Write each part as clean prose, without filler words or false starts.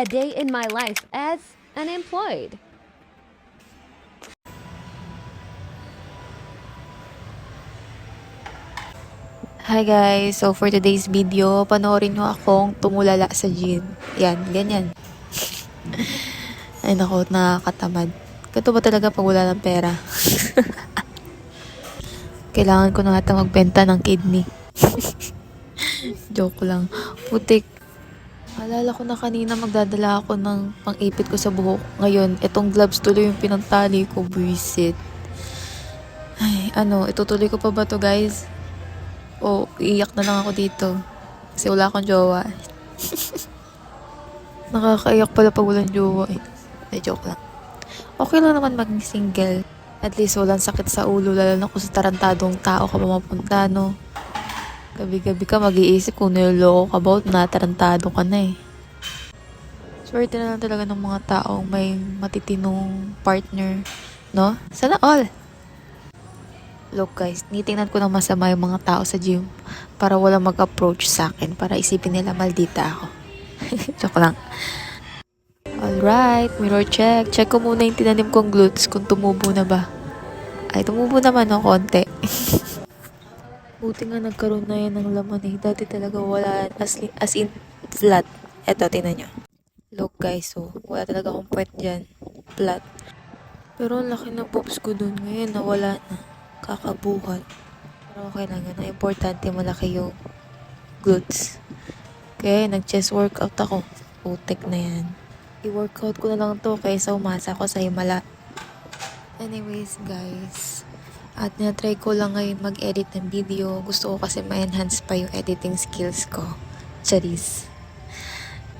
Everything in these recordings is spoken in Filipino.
A day in my life as unemployed. Hi guys! So for today's video, panoorin nyo akong tumulala sa gym. Yan, ganyan. Ay nako, nakakatamad. Ganito ba talaga pag wala ng pera? Kailangan ko na ata magbenta ng kidney. Joke lang. Putik. Alala ko na kanina magdadala ako ng pang-ipit ko sa buhok. Ngayon, itong gloves tuloy yung pinantali ko. Buisit. Ay, itutuloy ko pa ba to guys? O iiyak na lang ako dito. Kasi wala akong jowa. Nakakaiyak pala pag walang jowa eh. Joke lang. Okay lang naman maging single. At least walang sakit sa ulo, lalo na kung sa tarantadong tao ka mapunta, no? Gabi-gabi ka mag-iisip kung niloloko ka ba o natarantado ka na eh. Swerte na lang talaga ng mga taong may matitinong partner, no? Sana all! Look guys, nitingnan ko na masama yung mga tao sa gym para walang mag-approach sa akin para isipin nila maldita ako. Joke lang. Alright, mirror check. Check ko muna yung tinanim kong glutes kung tumubo na ba. Ay, tumubo naman ng konti. Buti nga nagkaroon na yan ng laman eh. Dati talaga wala yan. As in flat. Eto, tingnan nyo. Look guys, so wala talaga akong puwet dyan. Flat. Pero ang laki ng boobs ko dun. Ngayon nawala na. Kakabuhat. Pero okay lang yun. Ang importante malaki yung glutes. Kaya nag-chest workout ako. Putik na yan. I-workout ko na lang to kaysa umasa ko sa himala. Anyways guys, at na-try ko lang ngayon mag-edit ng video. Gusto ko kasi ma-enhance pa yung editing skills ko. Charis.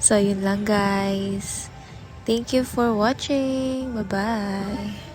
So yun lang guys. Thank you for watching. Bye-bye.